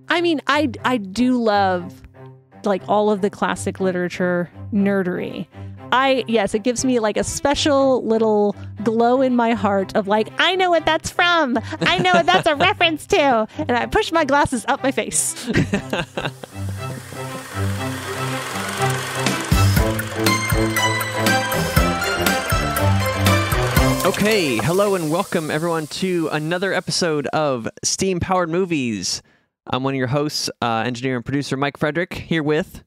I mean, I do love like all of the classic literature nerdery. Yes, it gives me like a special little glow in my heart of like, I know what that's from. I know what that's a reference to. And I push my glasses up my face. Okay, hello and welcome everyone to another episode of Steam Powered Movies. I'm one of your hosts, engineer and producer Mike Fraedrich, here with...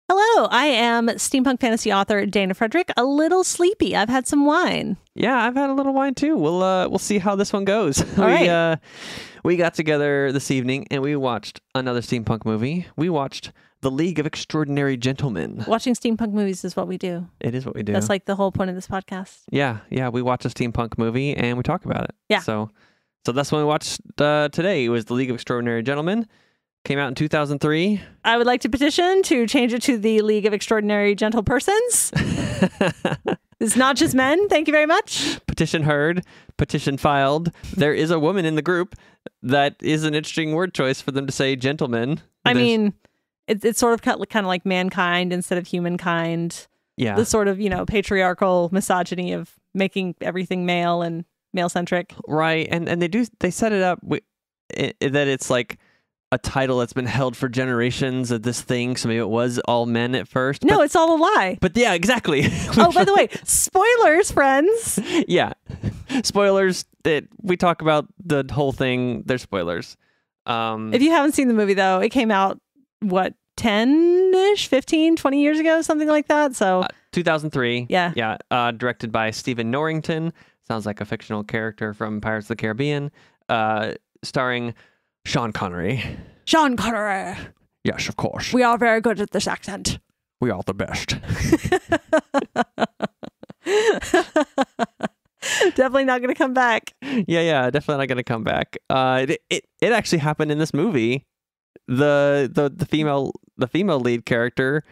Hello, I am steampunk fantasy author Dana Fraedrich. A little sleepy. I've had some wine. Yeah, I've had a little wine too. We'll see how this one goes. We got together this evening and we watched another steampunk movie. We watched The League of Extraordinary Gentlemen. Watching steampunk movies is what we do. It is what we do. That's like the whole point of this podcast. Yeah, we watch a steampunk movie and we talk about it. Yeah. So that's what we watched today. It was The League of Extraordinary Gentlemen. Came out in 2003. I would like to petition to change it to the League of Extraordinary Gentle Persons. It's not just men. Thank you very much. Petition heard. Petition filed. There is a woman in the group. That is an interesting word choice for them to say gentlemen. I mean, it's sort of kind of like mankind instead of humankind. Yeah. The sort of, patriarchal misogyny of making everything male and male-centric. Right. And they set it up that it's like a title that's been held for generations of this thing, so maybe it was all men at first. No, it's all a lie. But yeah, exactly. Oh, by the way, spoilers, friends. Yeah. Spoilers. We talk about the whole thing. They're spoilers. If you haven't seen the movie, though, it came out, 10-ish, 15, 20 years ago, something like that. So 2003. Yeah. Yeah. Directed by Stephen Norrington. Sounds like a fictional character from Pirates of the Caribbean. Starring Sean Connery. Sean Connery. Yes, of course. We are very good at this accent. We are the best. Definitely not going to come back. Yeah, definitely not going to come back. It actually happened in this movie. The female lead character,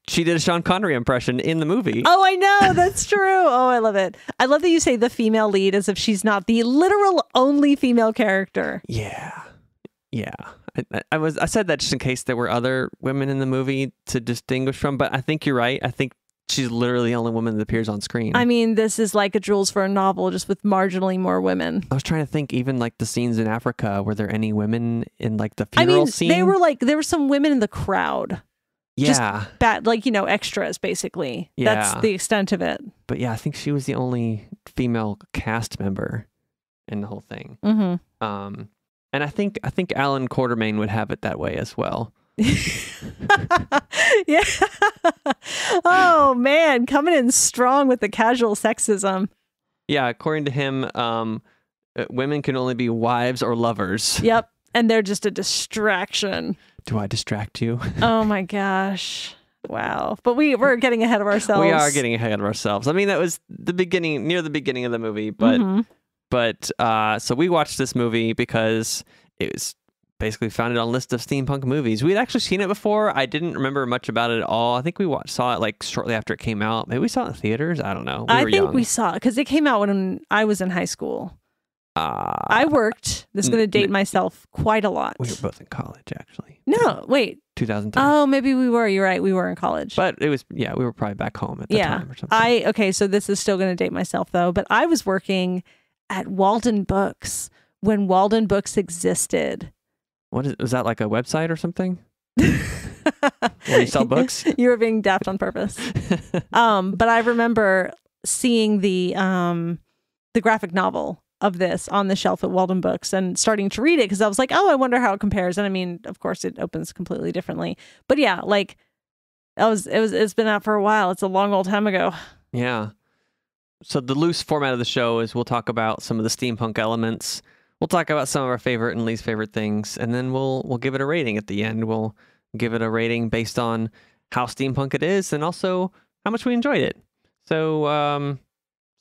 she did a Sean Connery impression in the movie. Oh, I know. That's true. Oh, I love it. I love that you say the female lead as if she's not the literal only female character. Yeah. I said that just in case there were other women in the movie to distinguish from, but I think you're right. I think she's literally the only woman that appears on screen. I mean, this is like a Jules for a novel, just with marginally more women. I was trying to think, even like the scenes in Africa, were there any women in like the funeral scene? There were some women in the crowd. Yeah. Just bad, extras, basically. Yeah. That's the extent of it. But yeah, I think she was the only female cast member in the whole thing. Mm-hmm. And I think Alan Quartermain would have it that way as well. Yeah. Oh man, coming in strong with the casual sexism. Yeah, according to him, women can only be wives or lovers. Yep, and they're just a distraction. Do I distract you? Oh my gosh. Wow. But we're getting ahead of ourselves. We are getting ahead of ourselves. I mean, that was near the beginning of the movie, but so we watched this movie because it was basically found it on a list of steampunk movies. We had actually seen it before. I didn't remember much about it at all. I think we saw it like shortly after it came out. Maybe we saw it in theaters. I don't know. I think we saw it because it came out when I was in high school. I worked. This is going to date myself quite a lot. We were both in college, actually. No, wait. 2003. Oh, maybe we were. You're right. We were in college. But it was, we were probably back home at the time or something. Okay, so this is still going to date myself, though. But I was working at Walden Books when Walden Books existed. Was that like a website or something? Where you sell books? You were being daft on purpose. But I remember seeing the graphic novel of this on the shelf at Walden Books and starting to read it because I was like, oh, I wonder how it compares. And I mean, of course, it opens completely differently. But yeah, like it's been out for a while. It's a long old time ago. Yeah. So the loose format of the show is we'll talk about some of the steampunk elements. We'll talk about some of our favorite and least favorite things, and then we'll give it a rating at the end. We'll give it a rating based on how steampunk it is and also how much we enjoyed it. So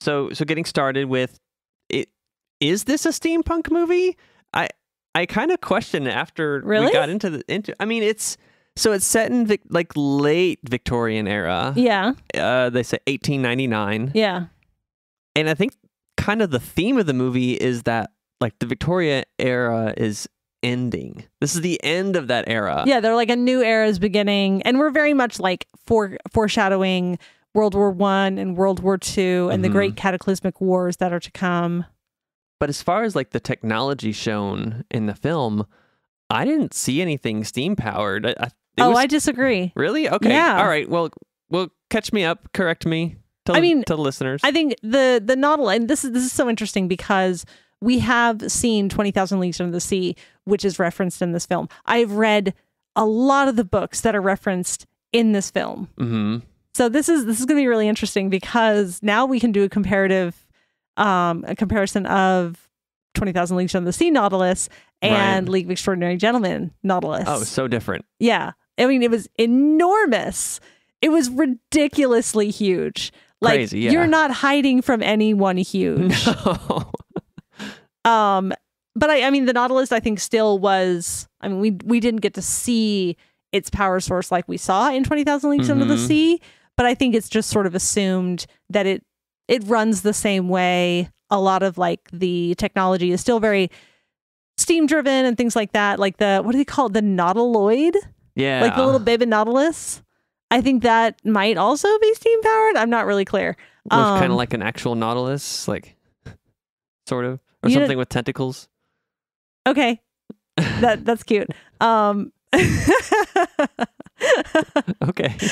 so getting started with it, is this a steampunk movie? I kind of questioned after we got into I mean, it's set in like late Victorian era. Yeah. They say 1899. Yeah. And I think kind of the theme of the movie is that like the Victoria era is ending. This is the end of that era. Yeah, they're like a new era is beginning, and we're very much like foreshadowing World War I and World War II and the great cataclysmic wars that are to come. But as far as like the technology shown in the film, I didn't see anything steam powered. I disagree. Really? Okay. Yeah. All right. Well, catch me up. Correct me. Tell the listeners. I think the Nautilus, and this is so interesting because we have seen 20,000 Leagues Under the Sea, which is referenced in this film. I've read a lot of the books that are referenced in this film. Mm-hmm. So this is going to be really interesting because now we can do a comparison of 20,000 Leagues Under the Sea Nautilus and League of Extraordinary Gentlemen Nautilus. Oh, so different. Yeah. I mean, it was enormous. It was ridiculously huge. Like, crazy, yeah. You're not hiding from anyone huge. No. But I mean, the Nautilus, I think, still was. I mean, we didn't get to see its power source like we saw in 20,000 Leagues Under the Sea. But I think it's just sort of assumed that it runs the same way. A lot of like the technology is still very steam driven and things like that. Like what do they call it? The Nautiloid? Yeah. Like the little baby Nautilus. I think that might also be steam powered. I'm not really clear. With kind of like an actual Nautilus, like sort of, or something with tentacles. Okay. That's cute. Okay.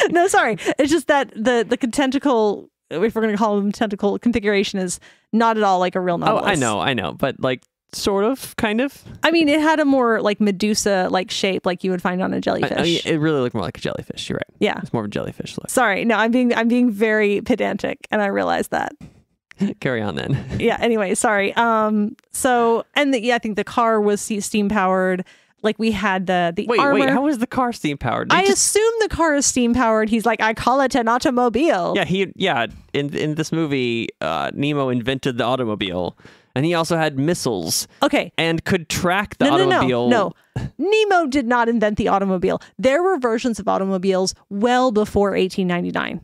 No, sorry. It's just that the tentacle, if we're going to call them tentacle configuration, is not at all like a real Nautilus. Oh, I know. But like sort of, kind of. I mean, it had a more like Medusa like shape like you would find on a jellyfish. It really looked more like a jellyfish. You're right. Yeah. It's more of a jellyfish look. Sorry. No, I'm being very pedantic and I realize that. Carry on then. Yeah. Anyway, sorry. So, and I think the car was steam powered. Like we had the armor. Wait, how was the car steam powered? I assume the car is steam powered. He's like, I call it an automobile. Yeah, in this movie, Nemo invented the automobile, and he also had missiles. Okay. And could track the automobile. No. Nemo did not invent the automobile. There were versions of automobiles well before 1899.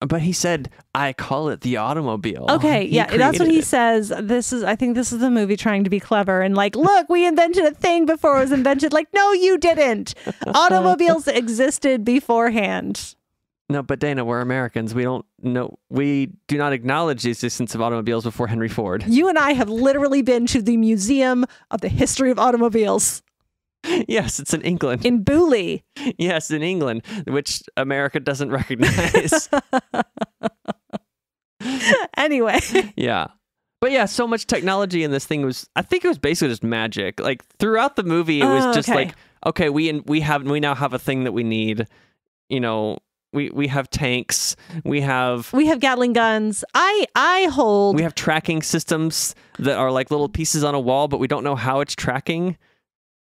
But he said, I call it the automobile. Okay, that's what he says. I think this is the movie trying to be clever and like, look, we invented a thing before it was invented. Like, no, you didn't. Automobiles existed beforehand. No, but Dana, we're Americans. We don't know. We do not acknowledge the existence of automobiles before Henry Ford. You and I have literally been to the Museum of the History of Automobiles. Yes, it's in England. In Booley. Yes, in England, which America doesn't recognize. Anyway. Yeah. But yeah, so much technology in this thing I think it was basically just magic. Like throughout the movie, it was just like, okay, we now have a thing that we need. You know, we have tanks. We have Gatling guns. We have tracking systems that are like little pieces on a wall, but we don't know how it's tracking.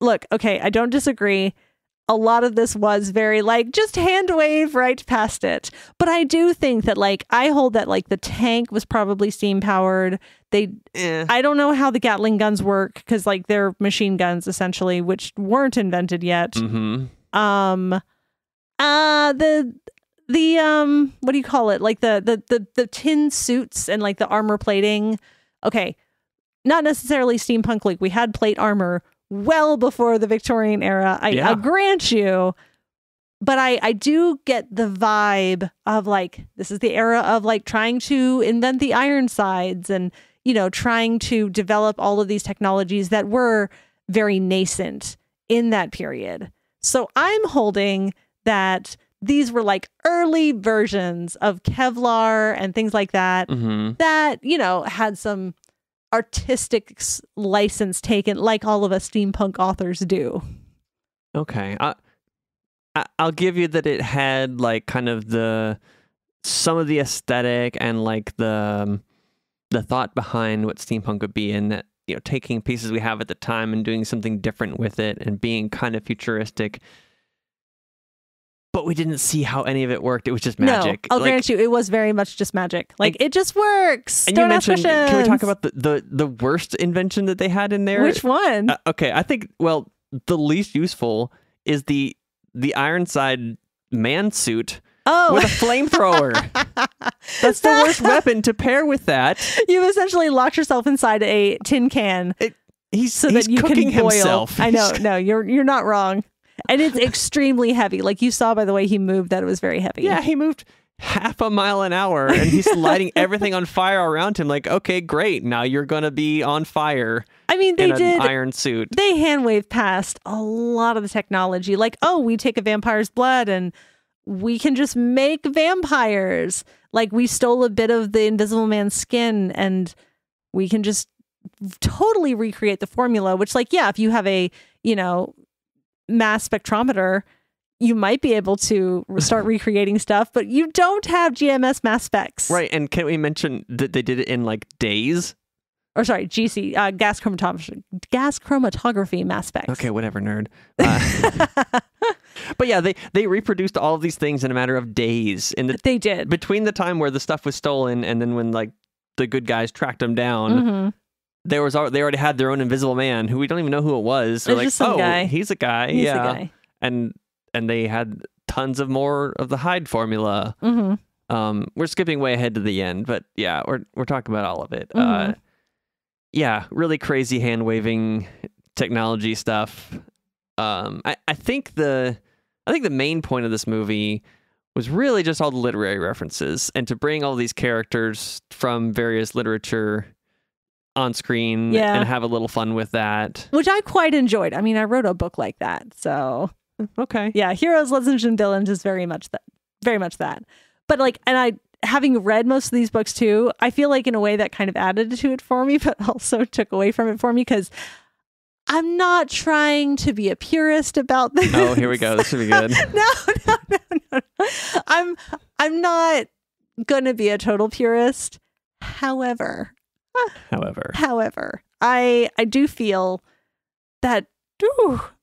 Look, okay, I don't disagree. A lot of this was very like, just hand wave right past it. But I do think that like, I hold that like the tank was probably steam powered. I don't know how the Gatling guns work because like they're machine guns essentially, which weren't invented yet. Mm-hmm. What do you call it? Like the tin suits and like the armor plating. Okay, not necessarily steampunk. Like we had plate armor well before the Victorian era. I grant you, but I do get the vibe of like, this is the era of like trying to invent the Ironsides and, you know, trying to develop all of these technologies that were very nascent in that period. So I'm holding that these were like early versions of Kevlar and things like that, that, you know, had some artistic license taken like all of us steampunk authors do. Okay. I'll give you that it had like kind of some of the aesthetic and like the thought behind what steampunk would be, and that, you know, taking pieces we have at the time and doing something different with it and being kind of futuristic. But we didn't see how any of it worked. It was just magic. No, I'll grant you, it was very much just magic. Like, it just works. And Don't you ask mentioned, questions. can we talk about the worst invention that they had in there? Which one? Okay, I think, well, the least useful is the Ironside man suit with a flamethrower. That's the worst weapon to pair with that. You've essentially locked yourself inside a tin can. He's that you cooking can boil. himself. I know. No, you're not wrong. And it's extremely heavy. Like you saw by the way he moved that it was very heavy. Yeah, he moved half a mile an hour and he's lighting everything on fire around him. Like, okay, great. Now you're going to be on fire. I mean, they did an iron suit. They hand waved past a lot of the technology. Like, oh, we take a vampire's blood and we can just make vampires. Like we stole a bit of the Invisible Man's skin and we can just totally recreate the formula, which like, yeah, if you have a, mass spectrometer, you might be able to start recreating stuff, but you don't have GMS mass specs. Right. And can we mention that they did it in like days? Or sorry, GC, gas chromatography mass specs. Okay, whatever, nerd. But yeah, they reproduced all of these things in a matter of days. They did. Between the time where the stuff was stolen and then when like the good guys tracked them down, they already had their own Invisible Man who we don't even know who it was. They're like, just some guy. He's a guy. He's yeah. a guy. And they had tons of more of the hide formula. We're skipping way ahead to the end, but yeah, we're talking about all of it. Yeah, really crazy hand waving technology stuff. I think the main point of this movie was really just all the literary references and to bring all these characters from various literature on screen and have a little fun with that. Which I quite enjoyed. I mean, I wrote a book like that. So, okay. Yeah, Heroes, Legends, and Villains is very much that. But like, and I, having read most of these books too, I feel like in a way that kind of added to it for me, but also took away from it for me because I'm not trying to be a purist about this. Oh, here we go. This should be good. No. I'm not gonna be a total purist. However, I do feel that,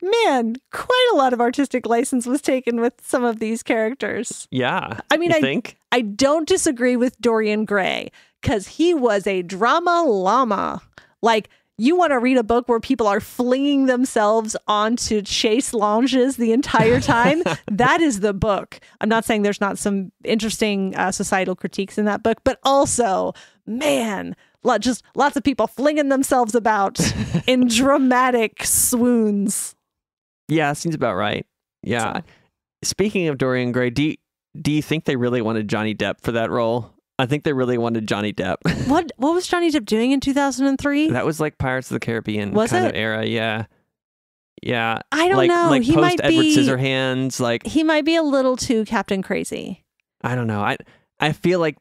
man, quite a lot of artistic license was taken with some of these characters. Yeah. I mean, I I don't disagree with Dorian Gray because he was a drama llama. Like, you want to read a book where people are flinging themselves onto chaise lounges the entire time? That is the book. I'm not saying there's not some interesting societal critiques in that book, but also, man, just lots of people flinging themselves about in dramatic swoons. Yeah, seems about right. Yeah. So. Speaking of Dorian Gray, do you think they really wanted Johnny Depp for that role? I think they really wanted Johnny Depp. What was Johnny Depp doing in 2003? That was like Pirates of the Caribbean of era. Yeah. Yeah. I don't know. Like he post might Edward be Scissorhands. Like, he might be a little too Captain Crazy. I don't know. I feel like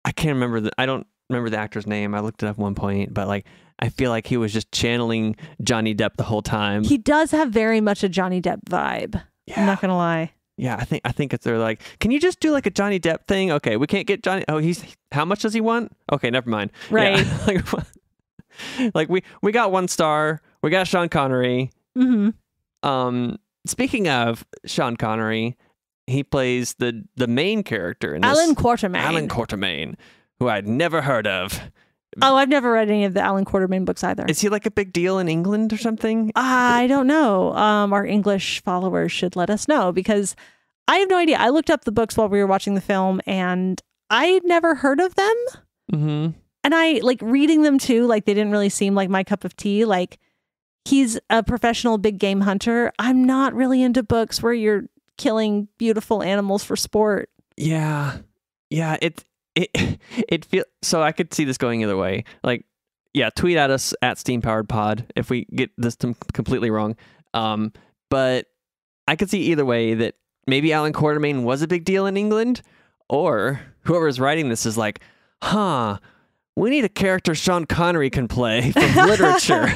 I can't remember I don't remember the actor's name. I looked it up at one point, but like I feel like he was just channeling Johnny Depp the whole time. He does have very much a Johnny Depp vibe. Yeah. I'm not gonna lie. Yeah, I think they're like, can you just do like a Johnny Depp thing? Okay, we can't get Johnny. Oh, how much does he want? Okay, never mind. Right. Yeah. like we got 1 star. We got Sean Connery. Speaking of Sean Connery, he plays the main character in this. Alan Quatermain. Alan Quatermain, who I'd never heard of. Oh, I've never read any of the Alan Quatermain books either. Is he like a big deal in England or something? I don't know. Our English followers should let us know because I have no idea. I looked up the books while we were watching the film and I'd never heard of them. And I like reading them too. Like they didn't really seem like my cup of tea. Like he's a professional big game hunter. I'm not really into books where you're killing beautiful animals for sport. Yeah. Yeah. It feels so. I could see this going either way. Like, yeah, tweet at us at SteamPoweredPod if we get this completely wrong. But I could see either way that maybe Alan Quatermain was a big deal in England, or whoever's writing this is like, we need a character Sean Connery can play from literature.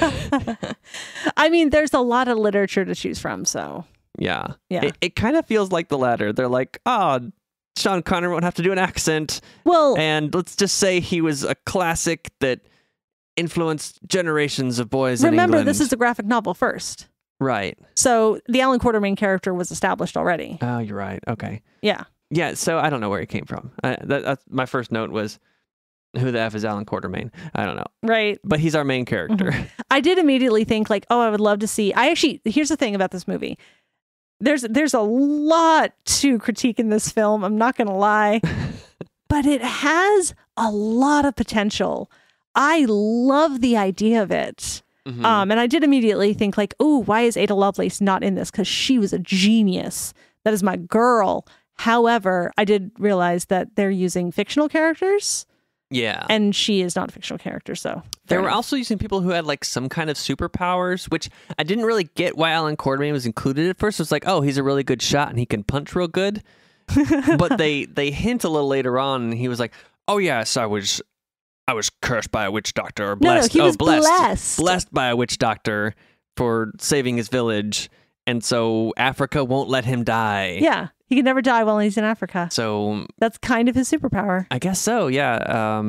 I mean, there's a lot of literature to choose from, so yeah. It kind of feels like the latter. They're like, Sean Connery won't have to do an accent. Well, and let's just say he was a classic that influenced generations of boys in England. Remember, this is a graphic novel first. Right. So the Alan Quatermain character was established already. Oh, you're right. Okay. Yeah. Yeah, so I don't know where he came from. That's my first note was, who the F is Alan Quatermain? I don't know. Right. But he's our main character. I did immediately think like, I would love to see. Here's the thing about this movie. There's a lot to critique in this film. I'm not going to lie, but it has a lot of potential. I love the idea of it. And I did immediately think like, oh, why is Ada Lovelace not in this? Because she was a genius. That is my girl. However, I did realize that they're using fictional characters. Yeah. And she is not a fictional character, so. They were also using people who had like some kind of superpowers, which I didn't really get why Alan Quartermain was included at first. It was like, oh, he's a really good shot and he can punch real good. But they hint a little later on, and he was like, oh yes, I was cursed by a witch doctor, or blessed. No, he was blessed. Blessed by a witch doctor for saving his village, and so Africa won't let him die. Yeah, he can never die while he's in Africa. So that's kind of his superpower. I guess so, yeah.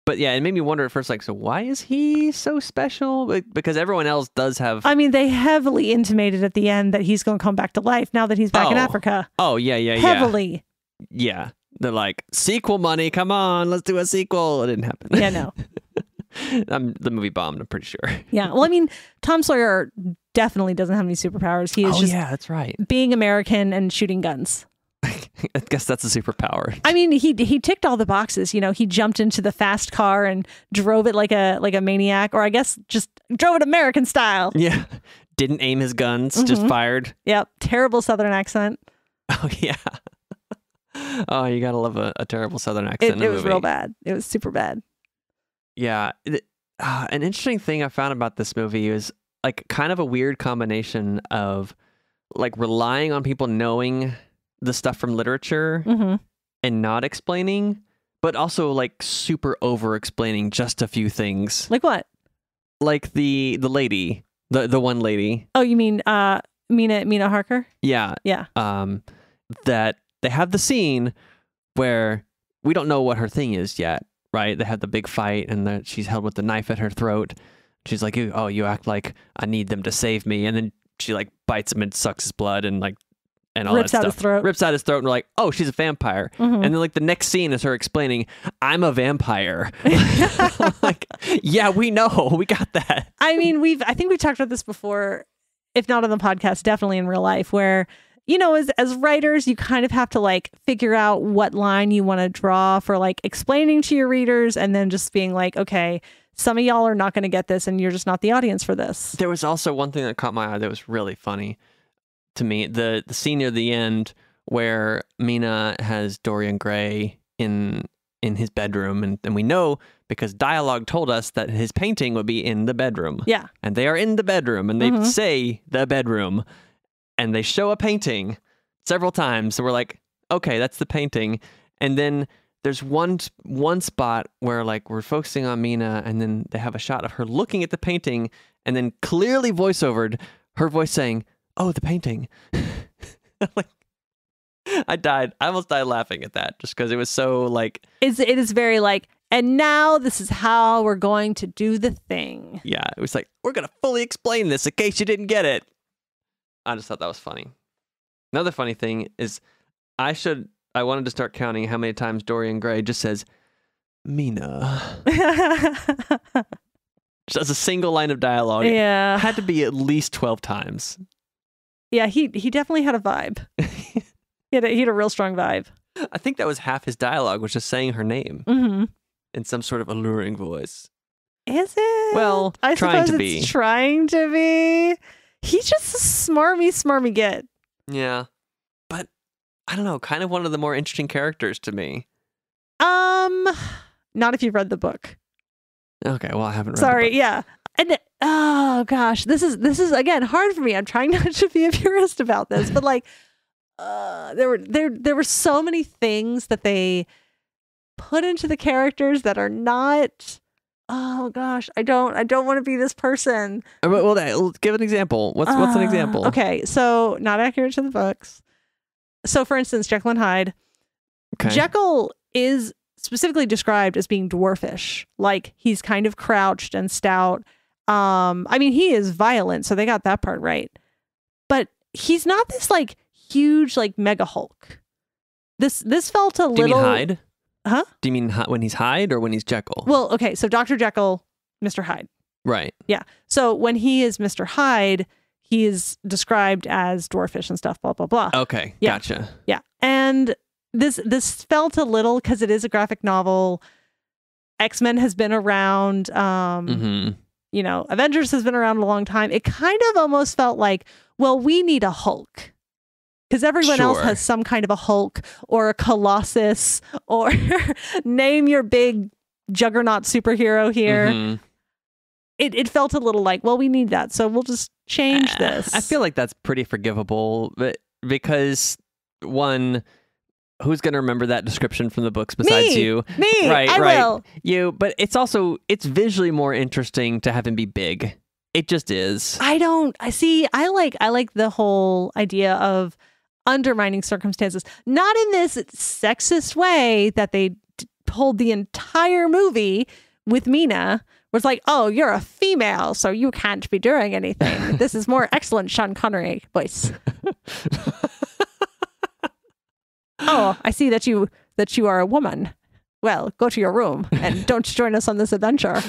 But yeah, it made me wonder at first, like, so why is he so special? Because everyone else does have... I mean, they heavily intimated at the end that he's going to come back to life now that he's back in Africa. Oh, yeah. Heavily. Yeah. They're like, sequel money, come on, let's do a sequel. It didn't happen. Yeah, no. The movie bombed, I'm pretty sure. Yeah, well, I mean, Tom Sawyer definitely doesn't have any superpowers. He is just that's right. being American and shooting guns. I guess that's a superpower. I mean, he ticked all the boxes. You know, he jumped into the fast car and drove it like a maniac, or I guess just drove it American style. Yeah, didn't aim his guns, just fired. Yep, terrible Southern accent. Oh yeah. Oh, you gotta love a terrible Southern accent. It was real bad. It was super bad. Yeah, an interesting thing I found about this movie is like kind of a weird combination of like relying on people knowing the stuff from literature and not explaining, but also like super over explaining just a few things. Like what? Like the lady, the one lady. Oh, you mean Mina Harker? Yeah. Yeah. That they have the scene where we don't know what her thing is yet, right? They have the big fight and she's held with the knife at her throat. She's like, oh, you act like I need them to save me. And then she like bites him and sucks his blood and like and all rips that out stuff. his throat. Rips out his throat, and we're like, oh, she's a vampire. And then like the next scene is her explaining, I'm a vampire. Like, yeah, we know. We got that. I mean, I think we've talked about this before, if not on the podcast, definitely in real life, where, you know, as writers, you kind of have to like figure out what line you want to draw for like explaining to your readers, and then just being like, okay, some of y'all are not going to get this and you're just not the audience for this. There was also one thing that caught my eye that was really funny to me. The scene near the end where Mina has Dorian Gray in his bedroom, and we know because dialogue told us that his painting would be in the bedroom. Yeah. And they are in the bedroom, and they say the bedroom, and they show a painting several times. So we're like, okay, that's the painting. And then there's one spot where like we're focusing on Mina, and then they have a shot of her looking at the painting, and then clearly voiceovered, her voice saying, oh, the painting. Like, I almost died laughing at that just because it was so like... It is very like, and now this is how we're going to do the thing. Yeah, it was like, we're going to fully explain this in case you didn't get it. I just thought that was funny. Another funny thing is I wanted to start counting how many times Dorian Gray just says, Mina. Just as a single line of dialogue. Yeah. It had to be at least 12 times. Yeah, he definitely had a vibe. He had a real strong vibe. I think that was half his dialogue, was just saying her name in some sort of alluring voice. Is it? Well, I trying suppose to be. It's trying to be. He's just a smarmy git. Yeah. But, I don't know, kind of one of the more interesting characters to me. Not if you've read the book. Okay, well, I haven't read Sorry, the book. yeah. And oh gosh, this is again hard for me. I'm trying not to be a purist about this, but like there were so many things that they put into the characters that are not, oh gosh, I don't want to be this person. Well, give an example. What's an example? Okay, so not accurate to the books. So for instance, Jekyll and Hyde. Okay. Jekyll is specifically described as being dwarfish. Like he's kind of crouched and stout. I mean, he is violent, so they got that part right. But he's not this like huge like mega Hulk. This felt a little. Do you mean Hyde? Huh? Do you mean when he's Hyde or when he's Jekyll? Well, okay, so Dr. Jekyll, Mr. Hyde. Right. Yeah. So when he is Mr. Hyde, he is described as dwarfish and stuff, blah, blah, blah. Okay. Yeah. Gotcha. Yeah. And this felt a little, because it is a graphic novel. X-Men has been around. Avengers has been around a long time. It kind of almost felt like, well, we need a Hulk. Because everyone else has some kind of a Hulk or a Colossus or name your big juggernaut superhero here. Mm-hmm. It felt a little like, well, we need that, so we'll just change this. I feel like that's pretty forgivable, but because one, who's going to remember that description from the books besides you? Me, right? I will. You, but it's visually more interesting to have him be big. It just is. I like the whole idea of undermining circumstances, not in this sexist way that they told the entire movie with Mina. Was like, oh, you're a female, so you can't be doing anything. This is more excellent Sean Connery voice. Oh, I see that you are a woman. Well, go to your room and don't join us on this adventure.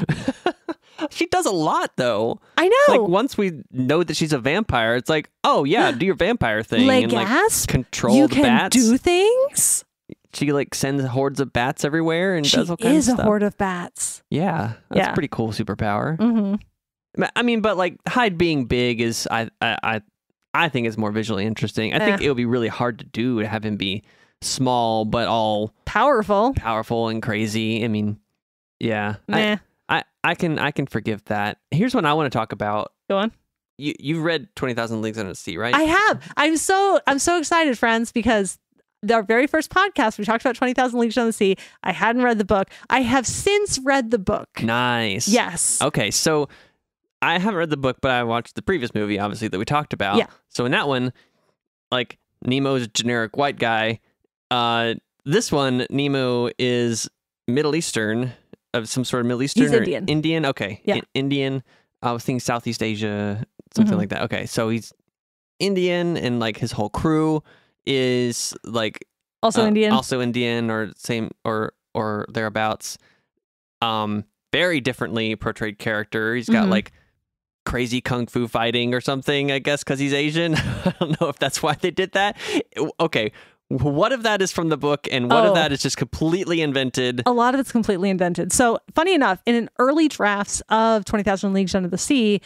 She does a lot, though. I know. Like, once we know that she's a vampire, it's like, oh, yeah, do your vampire thing. Like, and, gasp, control you the can bats. do things? She, sends hordes of bats everywhere and she does all kinds of stuff. She is a horde of bats. Yeah, that's a pretty cool superpower. Mm-hmm. I mean, but, Hyde being big is, I think is more visually interesting. I think it would be really hard to do to have him be small, but all powerful and crazy. I mean, yeah. Nah. I can forgive that. Here's one I want to talk about. Go on. You've read 20,000 Leagues Under the Sea, right? I have. I'm so excited, friends, because our very first podcast, we talked about 20,000 Leagues Under the Sea. I hadn't read the book. I have since read the book. Nice. Yes. Okay, so I haven't read the book, but I watched the previous movie, obviously, that we talked about. Yeah. So in that one, Nemo's a generic white guy. This one, Nemo is Middle Eastern, of some sort of Middle Eastern. He's Indian. Indian, okay. Yeah. Indian. I was thinking Southeast Asia, something like that. Okay, so he's Indian, and his whole crew is also Indian, or same or thereabouts. Very differently portrayed character. He's got crazy kung fu fighting or something, I guess, because he's Asian. I don't know if that's why they did that. Okay, what if that is from the book, and what if that is just completely invented? A lot of it's completely invented. So, funny enough, in an early drafts of 20,000 Leagues Under the Sea,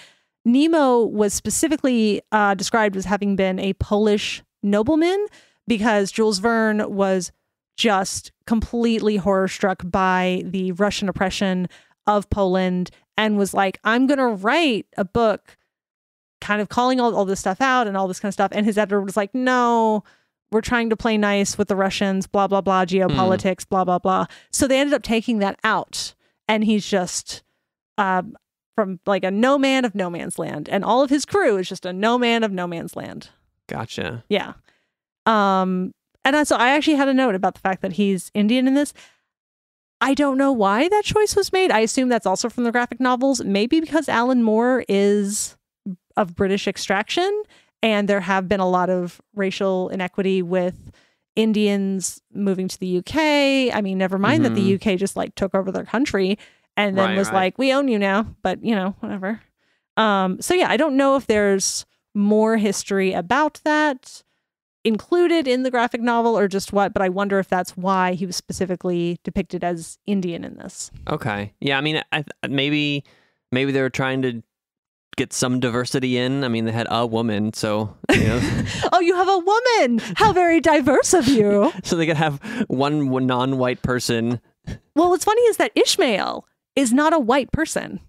Nemo was specifically described as having been a Polish nobleman, because Jules Verne was just completely horror-struck by the Russian oppression of Poland, and was like, I'm going to write a book kind of calling all this stuff out and all this kind of stuff. And his editor was like, no, we're trying to play nice with the Russians, blah, blah, blah, geopolitics, blah, blah, blah. So they ended up taking that out. And he's just from a no man of no man's land. And all of his crew is just a no man of no man's land. Gotcha. Yeah. So I actually had a note about the fact that he's Indian in this. I don't know why that choice was made. I assume that's also from the graphic novels. Maybe because Alan Moore is of British extraction, and there have been a lot of racial inequity with Indians moving to the UK. I mean, never mind that the UK just took over their country and then was like, we own you now, but whatever. So yeah, I don't know if there's more history about that included in the graphic novel or just what, but I wonder if that's why he was specifically depicted as Indian in this. Okay. Yeah, I mean, maybe they were trying to get some diversity in. I mean, they had a woman, so Oh, you have a woman! How very diverse of you. So they could have one non-white person. Well, what's funny is that Ishmael is not a white person.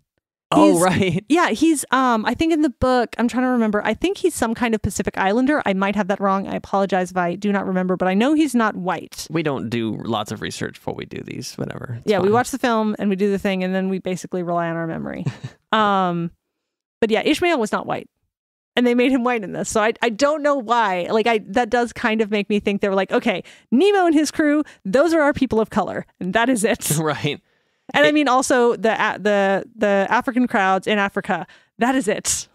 Right. Yeah, he's I think in the book, I'm trying to remember, I think he's some kind of Pacific Islander. I might have that wrong. I apologize if I do not remember, but I know he's not white. We don't do lots of research before we do these, whatever. It's fine. We watch the film and we do the thing, and then we basically rely on our memory. But yeah, Ishmael was not white, and they made him white in this. So I don't know why. That does kind of make me think they were like, okay, Nemo and his crew, those are our people of color, and that is it. Right. And I mean, also the African crowds in Africa, that is it.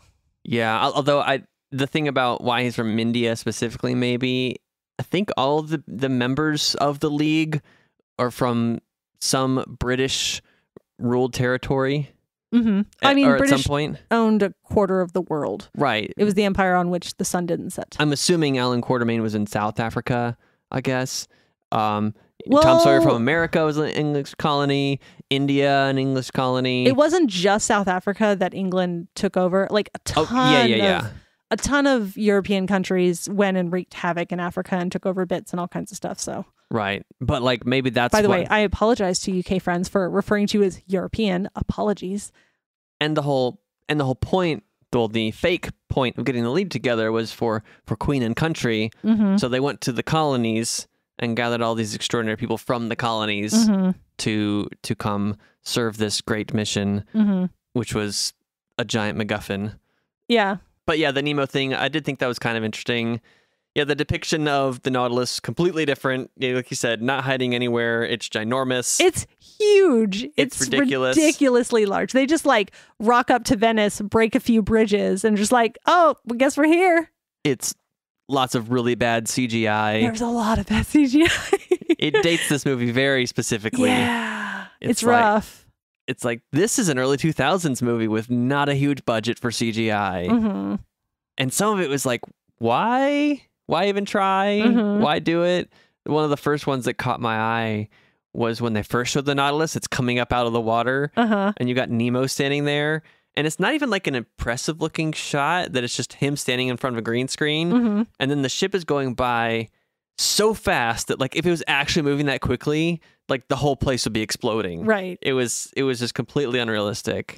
Yeah, although the thing about why he's from India specifically, maybe, I think all of the members of the League are from some British ruled territory. Mm-hmm. I mean, or British at some point owned a quarter of the world. Right. It was the empire on which the sun didn't set. I'm assuming Alan Quatermain was in South Africa, I guess. Tom Sawyer from America was an English colony. India, an English colony. It wasn't just South Africa that England took over. Like a ton of European countries went and wreaked havoc in Africa and took over bits and all kinds of stuff. So right, but like maybe that's. By the way, I apologize to UK friends for referring to you as European. Apologies. And the whole point. Well, the fake point of getting the lead together was for Queen and Country. So they went to the colonies and gathered all these extraordinary people from the colonies to come serve this great mission, which was a giant MacGuffin. Yeah. But yeah, the Nemo thing, I did think that was kind of interesting. Yeah, the depiction of the Nautilus, completely different. Yeah, like you said, not hiding anywhere. It's ginormous. It's huge. It's ridiculous. Ridiculously large. They just like rock up to Venice, break a few bridges, and just like, oh, I guess we're here. It's lots of really bad CGI. There's a lot of bad CGI. It dates this movie very specifically. Yeah. It's rough. It's like, this is an early 2000s movie with not a huge budget for CGI. And some of it was like, why? Why even try? Why do it? One of the first ones that caught my eye was when they first showed the Nautilus. It's coming up out of the water, and you got Nemo standing there. And it's not even like an impressive looking shot, that it's just him standing in front of a green screen. And then the ship is going by so fast that like if it was actually moving that quickly, like the whole place would be exploding. Right. It was just completely unrealistic.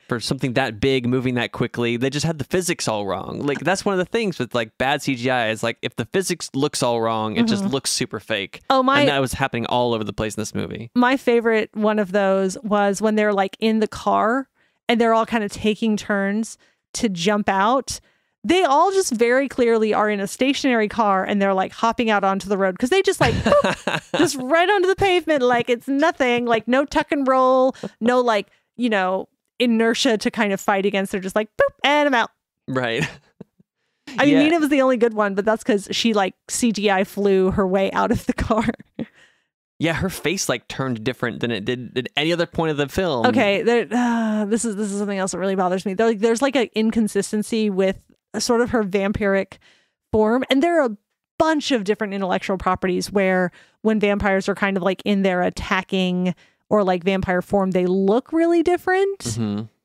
For something that big moving that quickly. They just had the physics all wrong. Like that's one of the things with like bad CGI is like if the physics looks all wrong, it just looks super fake. And that was happening all over the place in this movie. My favorite one of those was when they're like in the car and they're all kind of taking turns to jump out. They all just very clearly are in a stationary car and they're like hopping out onto the road because they just like boop, just right onto the pavement like it's nothing, like no tuck and roll, no like, you know, inertia to kind of fight against. They're just like boop and I'm out. Right. I mean, Nina was the only good one, but that's because she like CGI flew her way out of the car. Yeah, her face like turned different than it did at any other point of the film. Okay, this is something else that really bothers me. There's like an inconsistency with sort of her vampiric form, and there are a bunch of different intellectual properties where when vampires are kind of like in their attacking or like vampire form, they look really different.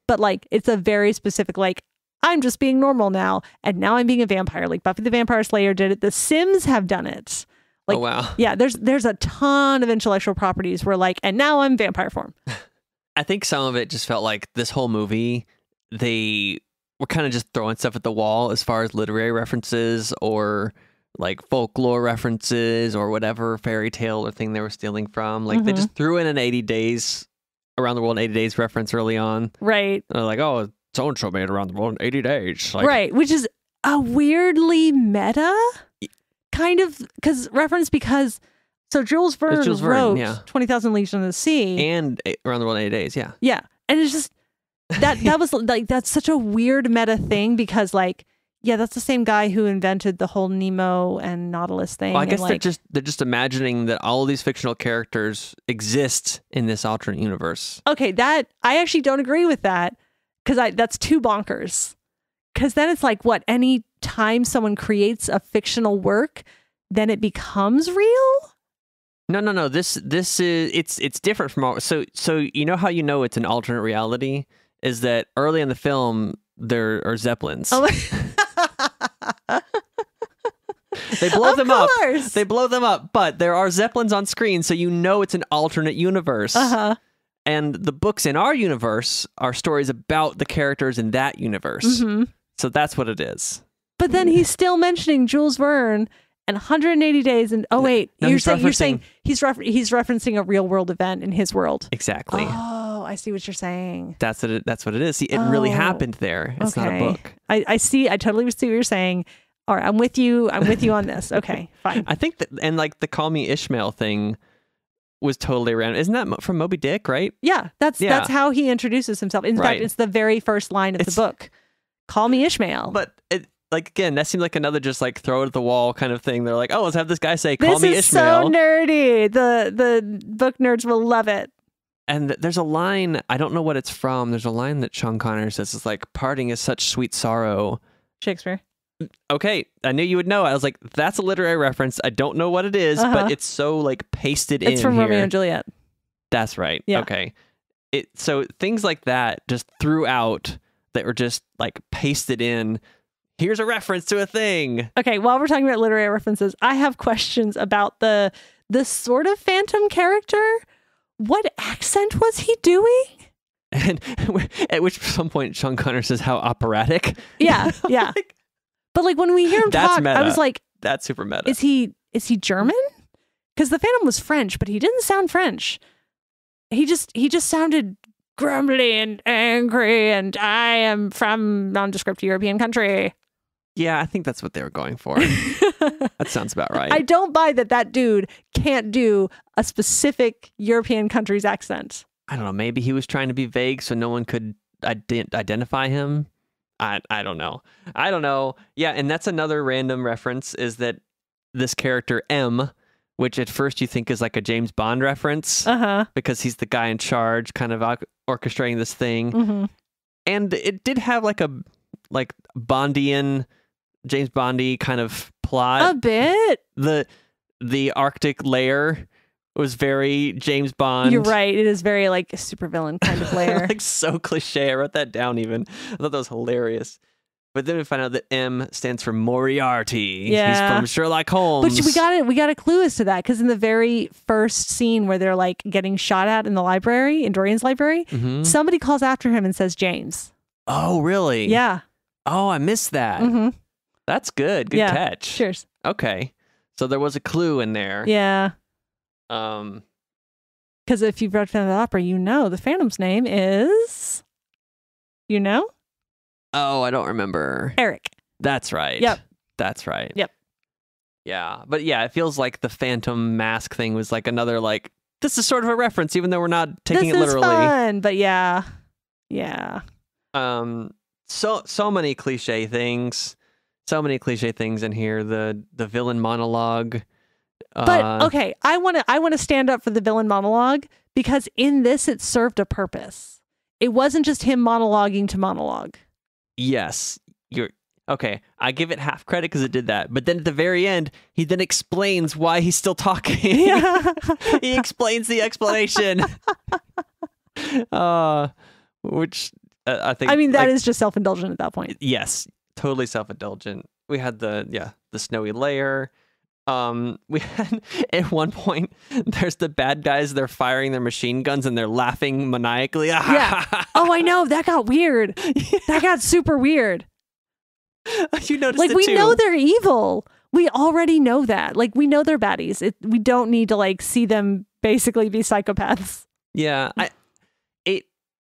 But like it's a very specific like I'm just being normal now, and now I'm being a vampire. Like Buffy the Vampire Slayer did it. The Sims have done it. Like, oh, wow. Yeah, there's a ton of intellectual properties where like, and now I'm vampire form. I think some of it just felt like this whole movie, they were kind of just throwing stuff at the wall as far as literary references or like folklore references or whatever fairy tale or thing they were stealing from. Like they just threw in an 80 days around the world in 80 days reference early on. Right. They're like, oh, so-and-so made around the world in 80 days. Like, right. Which is a weirdly meta kind of because so Jules Verne wrote 20,000 Leagues Under the Sea and Around the World in 80 Days. Yeah. Yeah. And it's just that was like, that's such a weird meta thing because like, yeah, that's the same guy who invented the whole Nemo and Nautilus thing. Well, I guess they're just imagining that all of these fictional characters exist in this alternate universe. Okay, that I actually don't agree with that because that's too bonkers. Because then it's like, what? Any time someone creates a fictional work, then it becomes real? No. This is it's different from all. So you know how you know it's an alternate reality is that early in the film there are Zeppelins. Oh. They blow them up. They blow them up, but there are Zeppelins on screen, so you know it's an alternate universe. And the books in our universe are stories about the characters in that universe. So that's what it is. But then he's still mentioning Jules Verne and 180 Days and you're saying he's referencing a real world event in his world. Exactly. Oh, I see what you're saying. That's what it is. See, it really happened there. It's not a book. I see. I totally see what you're saying. All right, I'm with you on this. Okay, fine. I think that, and like the Call Me Ishmael thing was totally random. Isn't that from Moby Dick, right? Yeah, that's how he introduces himself. In fact, it's the very first line of the book. Call me Ishmael. But like again, that seemed like another just like throw it at the wall kind of thing. They're like, oh, let's have this guy say, "Call me Ishmael." This is so nerdy. The book nerds will love it. And there's a line, I don't know what it's from. There's a line that Sean Connery says, it's like, "Parting is such sweet sorrow." Shakespeare. Okay, I knew you would know. I was like, that's a literary reference. I don't know what it is, but it's so like pasted in. It's from here. Romeo and Juliet. That's right. Yeah. Okay. So things like that just throughout that were just like pasted in. Here's a reference to a thing. Okay, while we're talking about literary references, I have questions about the sort of phantom character. What accent was he doing? And at which some point Sean Connery says how operatic. Yeah, yeah. But like when we hear him That's talk, meta. I was like, that's super meta. Is he German? Because the Phantom was French, but he didn't sound French. He just sounded grumbly and angry, and I am from nondescript European country. Yeah, I think that's what they were going for. That sounds about right. I don't buy that dude can't do a specific European country's accent. I don't know. Maybe he was trying to be vague so no one could identify him. I don't know. I don't know. Yeah, and that's another random reference is that this character M, which at first you think is like a James Bond reference because he's the guy in charge kind of orchestrating this thing. Mm-hmm. And it did have like a Bondian, James Bondy kind of plot. A bit. The Arctic lair was very James Bond. You're right. It is very like a supervillain kind of lair. Like so cliche. I wrote that down even. I thought that was hilarious. But then we find out that M stands for Moriarty. Yeah. He's from Sherlock Holmes. But we got a clue as to that because in the very first scene where they're like getting shot at in the library, in Dorian's library, somebody calls after him and says James. Oh, really? Yeah. Oh, I missed that. Mm-hmm. That's good. Good catch. Cheers. Okay. So there was a clue in there. Yeah. Because if you've read Phantom of the Opera, you know the Phantom's name is, Oh, I don't remember. Eric. That's right. Yep. That's right. Yep. Yeah. But yeah, it feels like the Phantom mask thing was like another like, this is sort of a reference, even though we're not taking it literally. This is fun, but yeah. Yeah. So many cliche things. So many cliche things in here. The villain monologue. But okay, I want to stand up for the villain monologue because in this it served a purpose. It wasn't just him monologuing to monologue. Yes, you're okay. I give it half credit because it did that. But then at the very end, he then explains why he's still talking. Yeah. He explains the explanation. Which I think. I mean, that is just self-indulgent at that point. Yes, totally self-indulgent. We had the snowy layer. We had at one point there's the bad guys, they're firing their machine guns and they're laughing maniacally. Yeah. Oh, I know. That got weird. Yeah. That got super weird. You noticed like it we too. know they're evil. We already know that. Like we know they're baddies. We don't need to like see them basically be psychopaths. Yeah.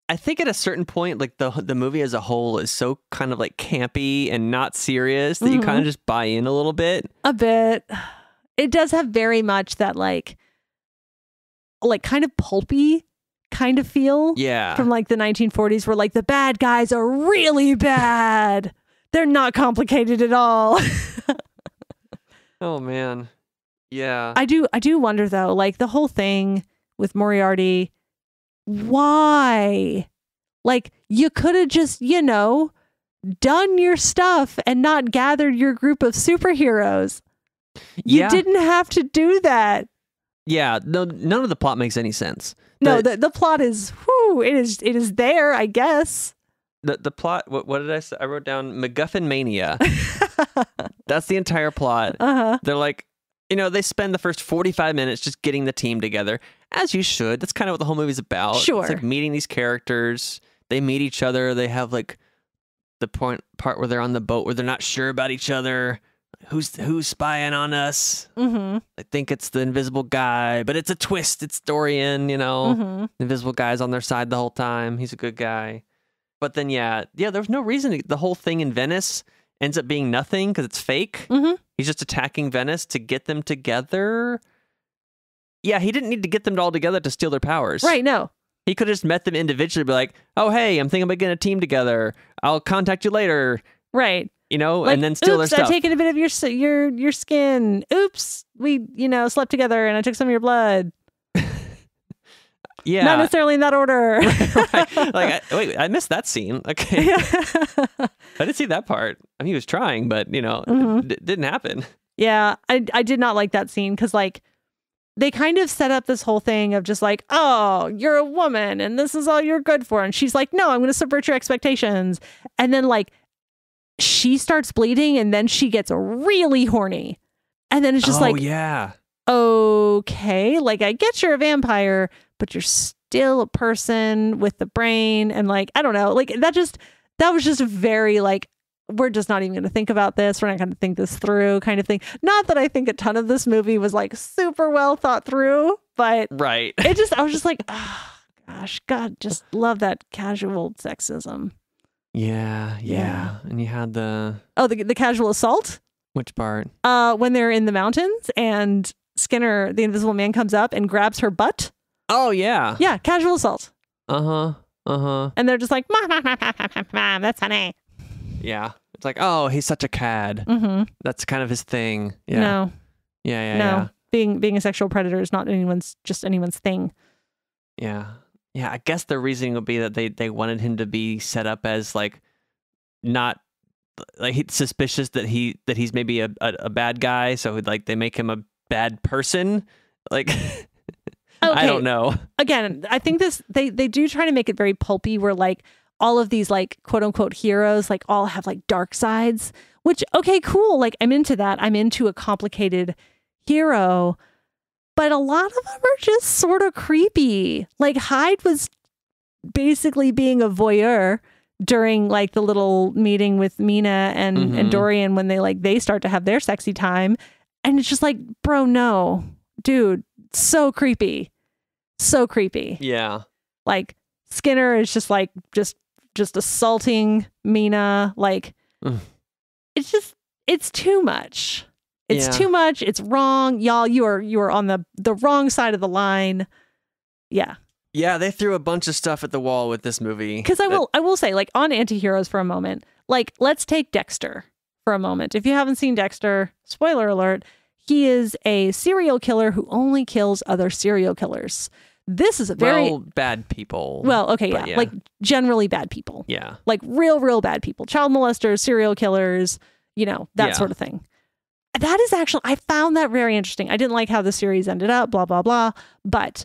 I think at a certain point, like the movie as a whole is so kind of like campy and not serious that you kind of just buy in a little bit. A bit. It does have very much that like kind of pulpy kind of feel. Yeah. From like the 1940s where like the bad guys are really bad. They're not complicated at all. Oh man. Yeah. I do wonder though, like the whole thing with Moriarty. Why? Like you could have just, done your stuff and not gathered your group of superheroes. You didn't have to do that. Yeah, no, none of the plot makes any sense. No, the plot is, it is there, I guess. The plot, what did I say? I wrote down MacGuffin Mania. That's the entire plot. They're like, they spend the first 45 minutes just getting the team together, as you should. That's kind of what the whole movie's about. Sure. It's like meeting these characters. They meet each other. They have like the part where they're on the boat where they're not sure about each other. Who's spying on us? I think it's the invisible guy, but it's a twist. It's Dorian, The invisible guy's on their side the whole time. He's a good guy. But then, there's no reason. The whole thing in Venice ends up being nothing because it's fake. He's just attacking Venice to get them together. Yeah, he didn't need to get them all together to steal their powers. Right, no. He could have just met them individually, be like, oh, hey, I'm thinking about getting a team together. I'll contact you later. Right. And then steal their stuff. I've taken a bit of your skin. Oops, we, slept together and I took some of your blood. Yeah. Not necessarily in that order. Right. Like, wait, I missed that scene. Okay. I didn't see that part. I mean, he was trying, but, it didn't happen. Yeah, I did not like that scene because, like, they kind of set up this whole thing of just like, oh, you're a woman and this is all you're good for. And she's like, no, I'm going to subvert your expectations. And then, like, she starts bleeding and then she gets really horny. And then it's just like, yeah. Okay, like, I get you're a vampire, but you're still a person with the brain. And, like, I don't know, like, that was just very, like, we're just not even going to think about this. We're not going to think this through kind of thing. Not that I think a ton of this movie was, like, super well thought through, but right. I was just like, oh, gosh, God, just love that casual sexism. Yeah. And you had the casual assault. Which part? When they're in the mountains and Skinner, the Invisible Man, comes up and grabs her butt. Oh, yeah. Yeah, casual assault. Uh-huh. And they're just like, Mom, that's funny. Yeah. It's like, oh, he's such a cad. Mm-hmm. That's kind of his thing. Yeah. No. Yeah. Being a sexual predator is not anyone's thing. Yeah. Yeah. I guess the reasoning would be that they wanted him to be set up as, like, not like he's suspicious that he's maybe a bad guy. So, like, they make him a bad person. Like, okay. I don't know. Again, I think they do try to make it very pulpy where, like, all of these, like, quote unquote heroes, like, all have, like, dark sides, which, okay, cool. Like, I'm into that. I'm into a complicated hero, but a lot of them are just sort of creepy. Like, Hyde was basically being a voyeur during, like, the little meeting with Mina and Dorian when they start to have their sexy time. And it's just like, bro, no, dude, so creepy. So creepy. Yeah. Like, Skinner is just like, just assaulting Mina. Like, it's too much. It's too much. It's wrong. Y'all, you are on the wrong side of the line. Yeah. Yeah, they threw a bunch of stuff at the wall with this movie. Because I will say, like, on antiheroes for a moment, like, let's take Dexter for a moment. If you haven't seen Dexter, spoiler alert, he is a serial killer who only kills other serial killers. This is a very bad people. Well, okay, yeah, like, generally bad people. Yeah, like real bad people, child molesters, serial killers, that sort of thing. That is actually, I found that very interesting. I didn't like how the series ended up, blah blah blah, but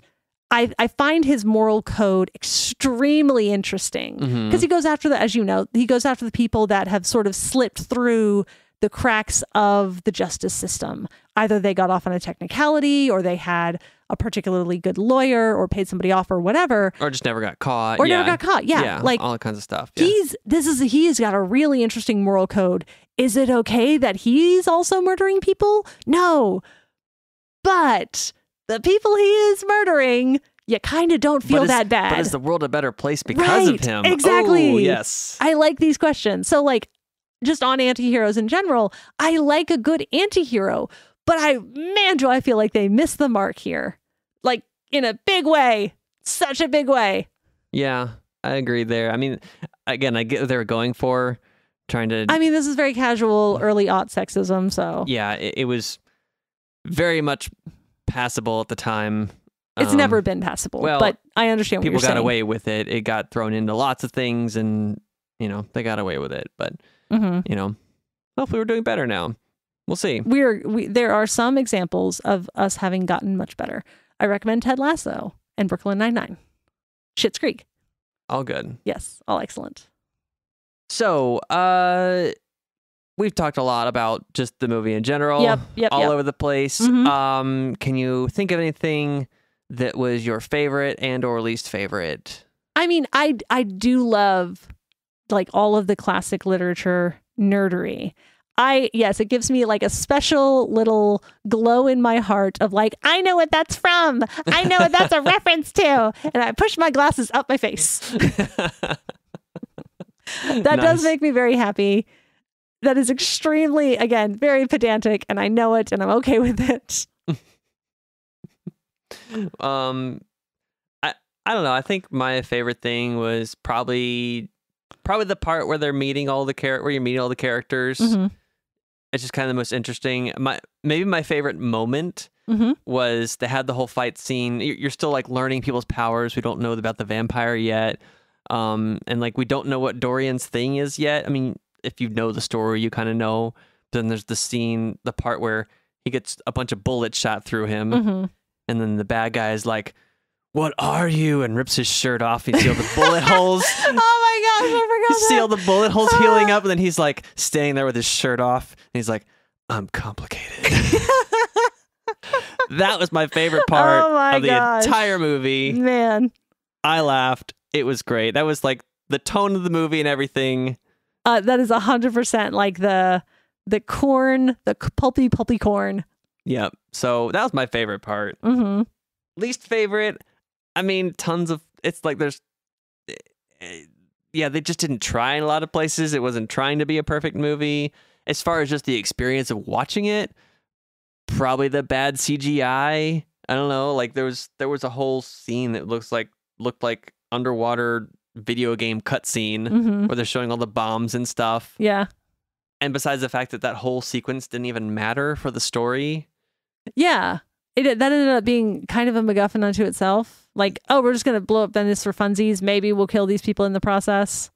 I find his moral code extremely interesting because he goes after he goes after the people that have sort of slipped through the cracks of the justice system. Either they got off on a technicality, or they had a particularly good lawyer, or paid somebody off, or whatever, or just never got caught, Yeah, like all kinds of stuff. Yeah. He's got a really interesting moral code. Is it okay that he's also murdering people? No, but the people he is murdering, you kind of don't feel that bad. But is the world a better place because of him? Exactly. Oh, yes. I like these questions. So, like, just on antiheroes in general, I like a good antihero, but do I feel like they missed the mark here. Like, in a big way. Such a big way. Yeah, I agree there. I mean, again, I get what they're going for, trying to... I mean, this is very casual, early aught sexism, so... Yeah, it was very much passable at the time. It's never been passable, but I understand what you're saying. People got away with it. It got thrown into lots of things, and, they got away with it. But, hopefully we're doing better now. We'll see. There are some examples of us having gotten much better. I recommend Ted Lasso and Brooklyn Nine-Nine. Schitt's Creek. All good. Yes, all excellent. So, we've talked a lot about just the movie in general. Yep. All over the place. Can you think of anything that was your favorite and or least favorite? I mean, I do love, like, all of the classic literature nerdery. Yes, it gives me, like, a special little glow in my heart of, like, I know what that's from. I know what that's a reference to. And I push my glasses up my face. That does make me very happy. That is extremely, again, very pedantic, and I know it, and I'm okay with it. I don't know. I think my favorite thing was probably the part where they're meeting all the where you're meeting all the characters. it's just kind of the most interesting. Maybe my favorite moment was they had the whole fight scene. You're still like learning people's powers. We don't know about the vampire yet. And like we don't know what Dorian's thing is yet. I mean, if you know the story, you kind of know. Then there's the scene, the part where he gets a bunch of bullets shot through him, and then the bad guy is like, "What are you?" and rips his shirt off. You see all the bullet holes. Oh my gosh, I forgot. You see all the bullet holes healing up, and then he's like standing there with his shirt off, and he's like, "I'm complicated." That was my favorite part of the entire movie. Man, I laughed. It was great. That was like the tone of the movie and everything. That is 100% like the corn, the pulpy corn. Yep. So that was my favorite part. Least favorite, I mean, tons of, it's like there's, they just didn't try in a lot of places. It wasn't trying to be a perfect movie. As far as just the experience of watching it, probably the bad CGI. I don't know. Like there was a whole scene that looked like underwater video game cutscene where they're showing all the bombs and stuff. Yeah. And besides the fact that whole sequence didn't even matter for the story. Yeah. That ended up being kind of a MacGuffin unto itself. Like, oh, we're just going to blow up Venice for funsies. Maybe we'll kill these people in the process.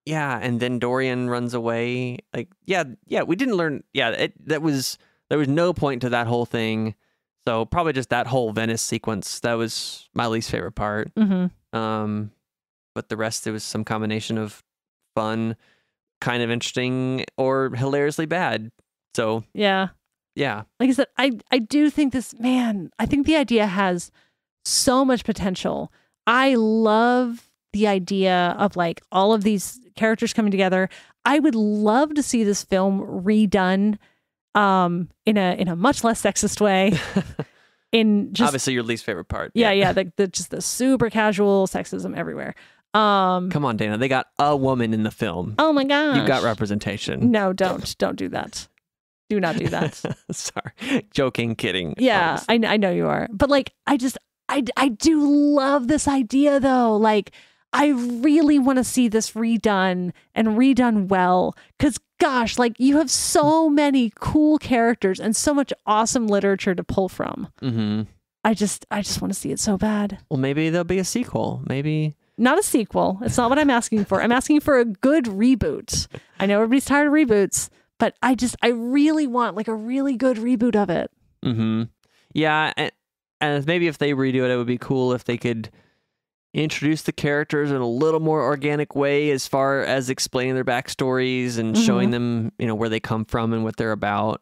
Yeah. And then Dorian runs away. Like, yeah, we didn't learn. Yeah, there was no point to that whole thing. So probably just that whole Venice sequence. That was my least favorite part. But the rest, it was some combination of fun, kind of interesting, or hilariously bad. So yeah. Like I said, I do think I think the idea has so much potential. I love the idea of like all of these characters coming together. I would love to see this film redone in a much less sexist way. In just obviously your least favorite part. Yeah. Just the super casual sexism everywhere. Come on, Dana. They got a woman in the film. Oh my gosh. You got representation. No, don't do that. Do not do that. Sorry. Joking, kidding. Yeah, I know you are. But like, I do love this idea though. Like, I really want to see this redone and redone well. Cause gosh, like you have so many cool characters and so much awesome literature to pull from. I just want to see it so bad. Well, maybe there'll be a sequel. Maybe. Not a sequel. It's not what I'm asking for. I'm asking for a good reboot. I know everybody's tired of reboots, but I really want like a really good reboot of it. Yeah, and maybe if they redo it, it would be cool if they could introduce the characters in a little more organic way as far as explaining their backstories and showing them, where they come from and what they're about.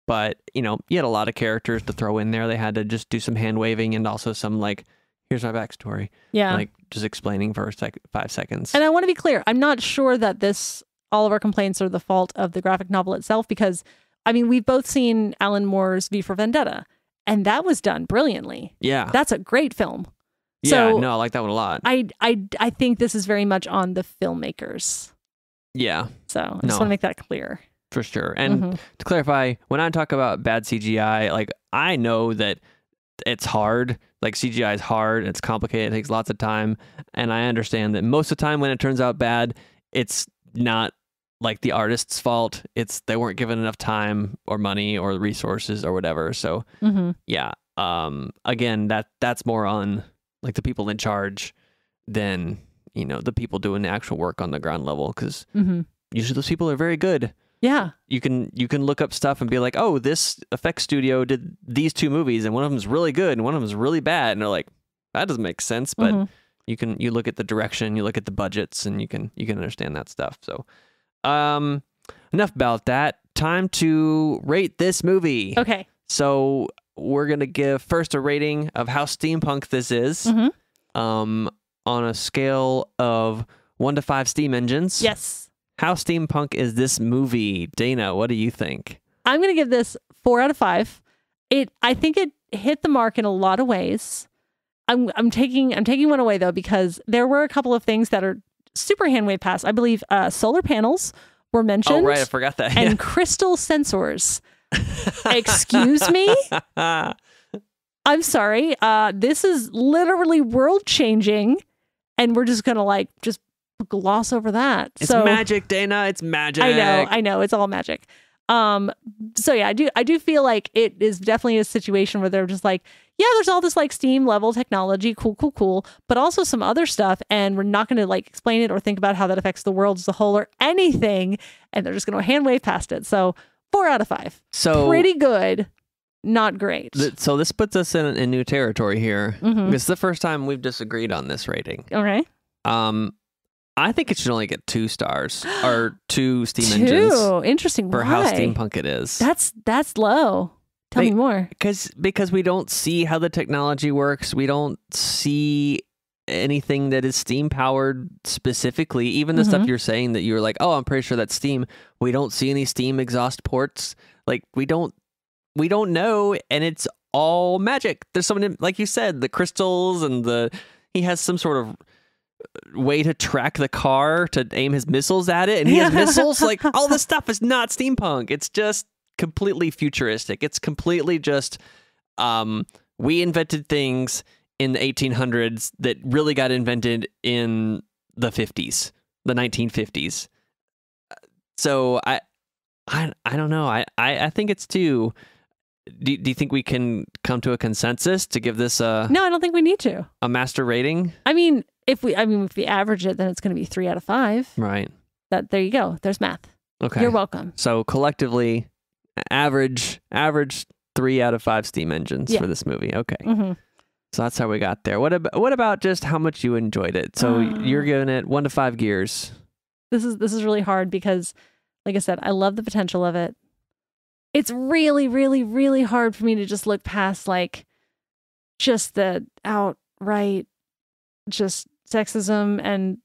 But, you had a lot of characters to throw in there. They had to just do some hand waving and also some like, here's my backstory. Yeah. Like just explaining for 5 seconds. And I want to be clear. I'm not sure that all of our complaints are the fault of the graphic novel itself, because I mean, we've both seen Alan Moore's V for Vendetta, and that was done brilliantly. Yeah. That's a great film. Yeah, so no, I like that one a lot. I think this is very much on the filmmakers. Yeah. So I just want to make that clear. For sure. And to clarify, when I talk about bad CGI, like I know that it's hard. Like CGI is hard. It's complicated. It takes lots of time. And I understand that most of the time when it turns out bad, it's not like the artist's fault. It's they weren't given enough time or money or resources or whatever. So yeah. Again, that's more on like the people in charge than, the people doing the actual work on the ground level. Because usually those people are very good. Yeah. You can look up stuff and be like, oh, this effects studio did these 2 movies and one of them is really good and one of them is really bad. And they're like, that doesn't make sense. But you look at the direction, you look at the budgets, and you can understand that stuff. So enough about that. Time to rate this movie. Okay. So we're going to give first a rating of how steampunk this is on a scale of 1 to 5 steam engines. Yes. How steampunk is this movie? Dana, what do you think? I'm going to give this 4 out of 5. I think it hit the mark in a lot of ways. I'm taking one away though, because there were a couple of things that are super hand wave past. I believe solar panels were mentioned. Oh, right. I forgot that. And crystal sensors. Excuse me? I'm sorry. This is literally world changing. And we're just going to just gloss over that. It's magic, Dana. It's magic. I know. It's all magic. So yeah, I do feel like it is definitely a situation where they're just like, yeah, there's all this like steam level technology, cool, but also some other stuff, and we're not going to like explain it or think about how that affects the world as a whole or anything, and they're just going to hand wave past it. So 4 out of 5. So pretty good, not great. So this puts us in new territory here. This is the first time we've disagreed on this rating. Okay. I think it should only get 2 stars or 2 steam engines. Interesting. For how steampunk it is. That's low. Tell me more. Because we don't see how the technology works. We don't see anything that is steam powered specifically. Even the stuff you're saying that you're like, oh, I'm pretty sure that's steam. We don't see any steam exhaust ports. Like we don't know, and it's all magic. There's someone, like you said, the crystals and he has some sort of way to track the car to aim his missiles at it, and he has missiles. Like all this stuff is not steampunk. It's just completely futuristic. It's completely just we invented things in the 1800s that really got invented in the 50s, the 1950s. So I don't know. I think it's 2. Do you think we can come to a consensus to give this a... No, I don't think we need to. A master rating? I mean, if we average it, then it's going to be 3 out of 5. Right. There you go. There's math. Okay. You're welcome. So collectively, average 3 out of 5 steam engines for this movie. Okay. So that's how we got there. What about just how much you enjoyed it? So you're giving it 1 to 5 gears. This is really hard because, like I said, I love the potential of it. It's really, really, really hard for me to just look past like just the outright just sexism and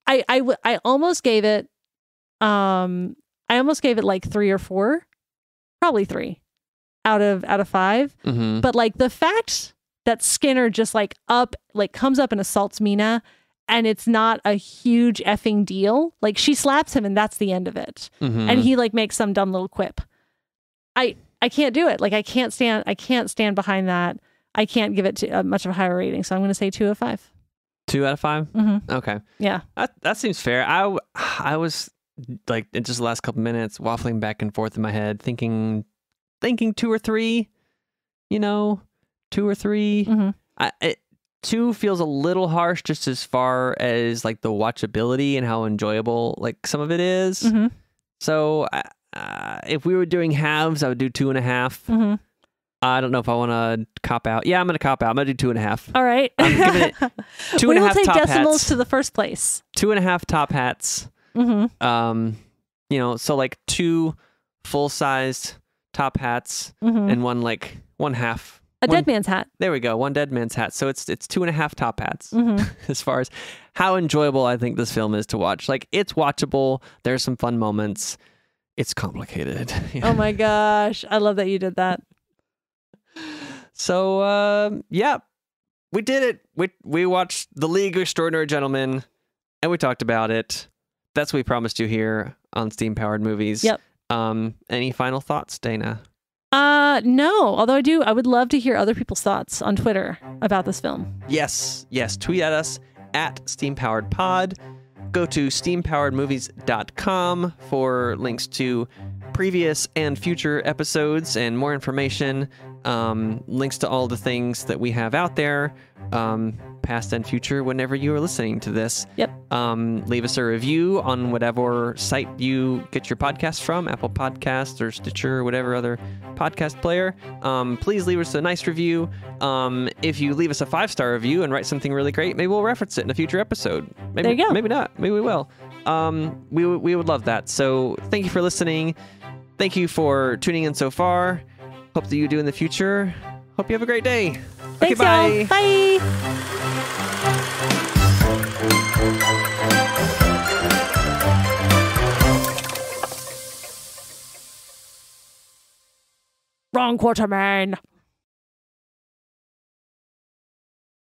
I almost gave it like 3 or 4, probably 3 out of 5. But like the fact that Skinner just comes up and assaults Mina, and it's not a huge effing deal. Like she slaps him and that's the end of it. And he like makes some dumb little quip. I can't do it. Like I can't stand behind that. I can't give it to much of a higher rating. So I'm going to say 2 out of 5. 2 out of 5? Okay. Yeah. That seems fair. I was like in just the last couple minutes waffling back and forth in my head, thinking 2 or 3, 2 or 3. 2 feels a little harsh just as far as like the watchability and how enjoyable like some of it is. So if we were doing halves, I would do 2.5. I don't know if I want to cop out. Yeah, I'm going to cop out. I'm going to do 2.5. All right. I'm giving it 2.5 top hats. We will take decimals to the first place. 2.5 top hats. So like 2 full-sized top hats and one half. A dead man's hat. There we go. 1 dead man's hat. So it's 2.5 top hats as far as how enjoyable I think this film is to watch. Like it's watchable. There's some fun moments. It's complicated. Oh my gosh. I love that you did that. So, yeah, we did it. We watched The League of Extraordinary Gentlemen and we talked about it. That's what we promised you here on Steam Powered Movies. Yep. Any final thoughts, Dana? No, although I would love to hear other people's thoughts on Twitter about this film. Yes. Tweet at us at SteamPoweredPod. Go to steampoweredmovies.com for links to previous and future episodes and more information, links to all the things that we have out there, past and future, whenever you are listening to this. Yep. Leave us a review on whatever site you get your podcast from, Apple Podcasts or Stitcher or whatever other podcast player. Please leave us a nice review. If you leave us a 5-star review and write something really great, maybe we'll reference it in a future episode. Maybe, there you go. Maybe not. Maybe we will. We would love that. So thank you for listening. Thank you for tuning in so far. Hope that you do in the future. Hope you have a great day. Thanks, okay, y'all. Bye. Wrong Quarterman.